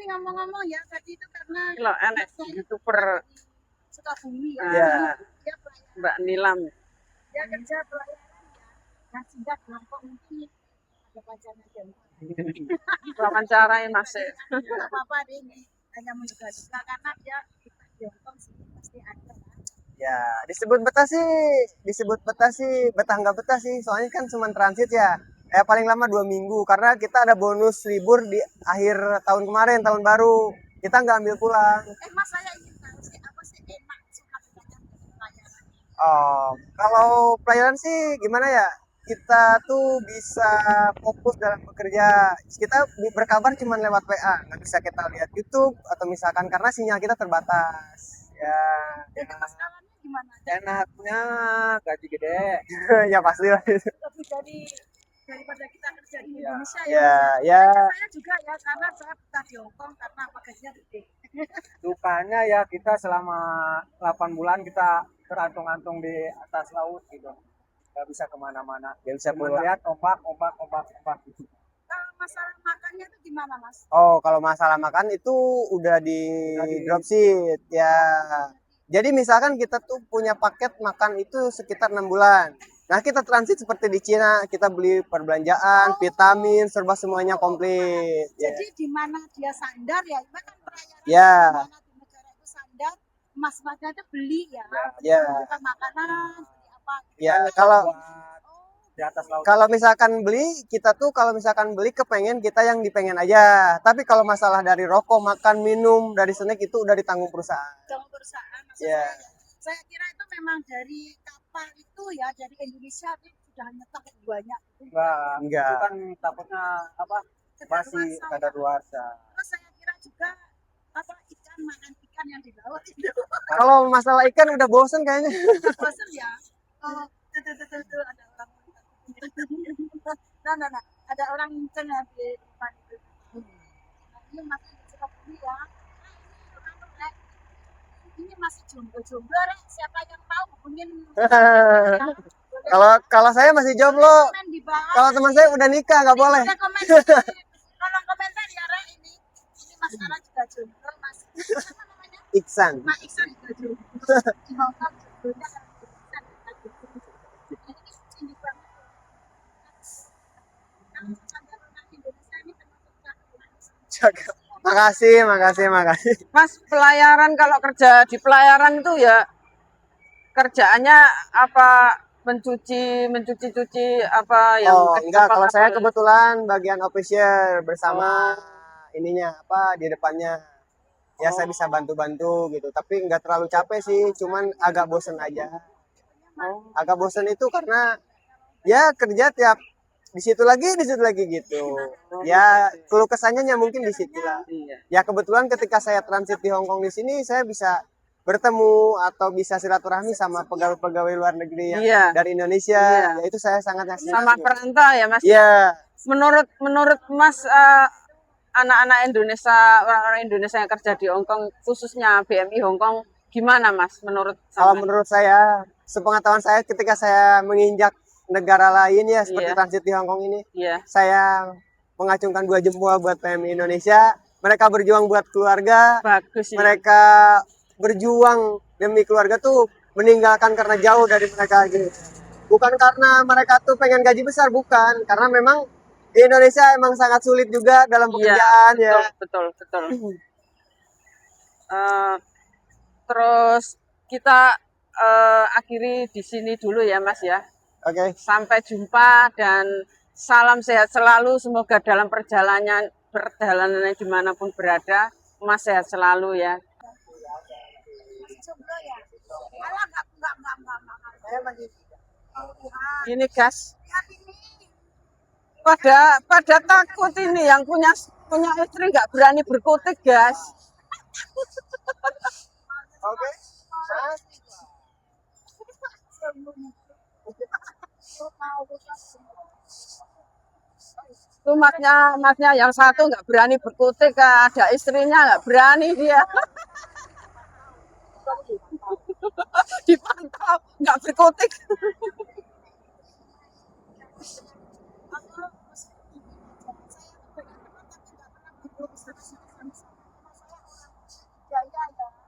ngomong-ngomong ya tadi itu karena Kalau enak youtuber Sukabumi ya. Ya. Dia pelayaran, Mbak Nilam. dia kerja pelayaran ya. Nah, sehingga gampang mungkin ada pacarnya dia. Wawancarai masih. Enggak apa-apa deh ini. Hanya menduga-duga karena dia kita di Hongkong sih pasti ada kan. Ya, disebut betah sih, betah nggak betah sih, soalnya kan cuma transit ya. Paling lama 2 minggu, karena kita ada bonus libur di akhir tahun kemarin, tahun baru. Kita nggak ambil pulang. Mas saya ingin tahu sih apa sih enak suka dukanya dari pelayaran. Oh, kalau pelayaran sih gimana ya? Kita tuh bisa fokus dalam bekerja. Kita berkabar cuma lewat WA, nggak bisa kita lihat YouTube atau misalkan karena sinyal kita terbatas. Ya, Jadi Mas Alannya gimana? enaknya gaji gede. Ya pasti lah. Lebih daripada kita kerja di Indonesia Ya. Saya juga ya karena saya betah di Hongkong karena gajinya gede. Dukanya ya kita selama 8 bulan kita terantung-antung di atas laut gitu, nggak bisa kemana-mana, Nggak bisa cuma pulang. lihat ombak gitu. Kalau masalah makannya itu gimana Mas? Oh, kalau masalah makan itu udah di dropship ya. Jadi misalkan kita tuh punya paket makan itu sekitar 6 bulan. Nah, kita transit seperti di Cina, kita beli perbelanjaan, vitamin, serba semuanya komplit. Ya. Jadi di mana dia sandar ya, itu kan pelayaran Ya. di mana di negara itu sandar, mas-masnya itu beli ya. Ya. Bukan makanan, beli apa. Ya, kalau Di atas laut. kalau misalkan beli, kita tuh kalau misalkan beli kepengen kita yang dipengen aja. Tapi kalau masalah dari rokok, makan, minum, dari snack itu udah ditanggung perusahaan. Dalam perusahaan maksud Ya. saya kira itu memang dari kapal itu ya, dari Indonesia itu sudah nyetok banyak. Enggak. Enggak. Itu kan takutnya apa, masih kadaluarsa. Terus saya kira juga apa ikan, makan ikan yang di laut itu. Kalau masalah ikan udah bosen kayaknya. Bosan ya. Oh, tuh ada orang. Nah, ada orang kenceng ya di depan itu. Nah, ini masih cukup dulu ya. Ini masih jomblo-jomblo, Rek. Siapa yang mau hubungin? Kalau saya masih jomblo. Komen di bawah. Kalau teman saya udah nikah nggak boleh. Udah komen. Tolong komentar ya, Rek. Ini Mas Ara juga jomblo, Mas. Apa namanya? Iksan. Mas Iksan juga jomblo. Di Hongkong jomblonya kan Iksan. Ini banget. Makasih. Mas, pelayaran kalau kerja di pelayaran itu ya kerjaannya apa, mencuci apa yang Oh, enggak, kalau saya kebetulan bagian official bersama ininya apa di depannya. Ya saya bisa bantu-bantu gitu, tapi enggak terlalu capek sih, cuman agak bosen aja. Agak bosen itu karena ya kerja tiap di situ lagi gitu. Ya keluh kesahnya mungkin di situ lah. Iya. Ya kebetulan ketika saya transit di Hongkong di sini saya bisa bertemu atau bisa silaturahmi sama pegawai-pegawai luar negeri yang Iya. dari Indonesia. Iya. Ya itu saya sangat Sama perantau ya Mas. Iya. Menurut Mas, anak-anak Indonesia, orang-orang Indonesia yang kerja di Hongkong, khususnya BMI Hongkong, gimana Mas menurut Kalau sama? menurut saya, sepengetahuan saya ketika saya menginjak negara lain ya seperti Iya. transit di Hongkong ini, Iya. saya mengacungkan 2 jempol buat PMI Indonesia. Mereka berjuang buat keluarga. Bagus ya. Mereka berjuang demi keluarga tuh meninggalkan karena jauh dari mereka gitu. Bukan karena mereka tuh pengen gaji besar, bukan. Karena memang di Indonesia emang sangat sulit juga dalam pekerjaan ya. Betul. Terus kita akhiri di sini dulu ya Mas ya. Oke. Sampai jumpa dan salam sehat selalu. Semoga dalam perjalanannya dimanapun berada, Mas sehat selalu ya. Masih jomblo ya? Alah, enggak. Saya masih Ini gas. Lihat ini. Pada takut ini yang punya istri nggak berani berkutik gas. oke. Itu masnya yang satu nggak berani berkutik, ada istrinya nggak berani dia. Dipantau nggak berkutik. Aku saya kebanyakan tapi nggak pernah ngobrol sama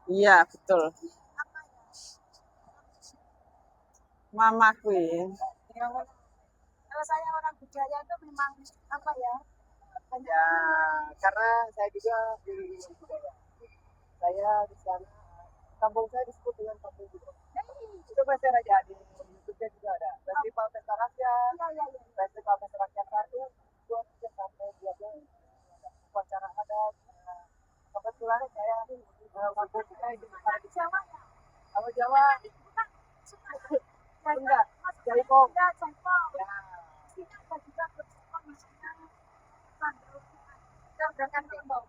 Iya, betul. Apa ya? Mamaku ya. Kalau saya orang budaya itu memang apa ya? Banyak Ya, karena saya juga di budaya. Saya di sana, kampung saya disebut dengan kampung budaya. Coba saya aja di YouTube-nya juga ada. Festival Pesta Rakyat, Festival Pesta Rakyat 1, 2, 3 sampai 12. Upacara adat. Nah, kebetulan saya kampung saya di Jawa ya. Kalau Jawa Bukan suka. enggak, Jaipong. Ya, Jaipong. Ya, Sini ada juga berjaipong maksudnya sandal. Kita udah kan tembok.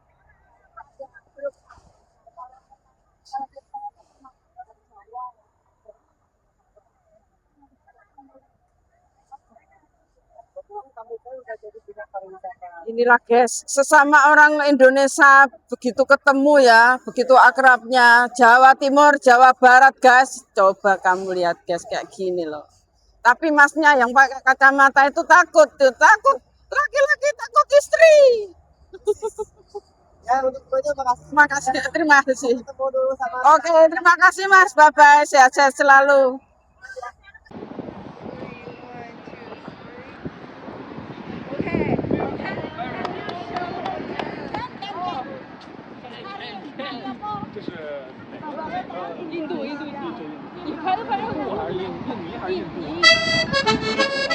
Belum. Kalau saya pernah ke Jawa. betul kampung saya udah jadi pusat pariwisata. Inilah guys, sesama orang Indonesia begitu ketemu ya, begitu akrabnya. Jawa Timur, Jawa Barat guys. Coba kamu lihat guys kayak gini loh. Tapi masnya yang pakai kacamata itu takut tuh, takut. Laki-laki takut istri. Ya, untuk itu makasih. Makasih, terima kasih. Ketemu dulu sama Oke, terima kasih Mas. Bye-bye, sehat-sehat selalu.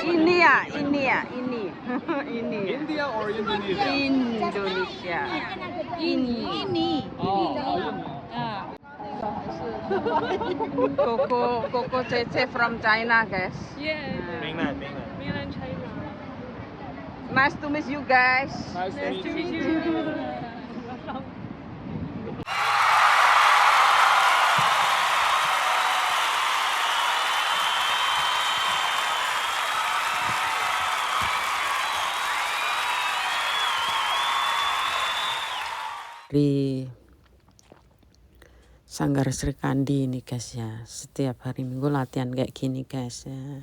Ini ya, ini ya, ini. Ini. India or Indonesia? Indonesia. Ini. Coco Cece from China, guys. Yeah, Nah, mainland China. Nice to meet you guys. Nice to meet you. Di Sanggar Sri Kandi ini guys ya, setiap hari Minggu latihan kayak gini guys ya.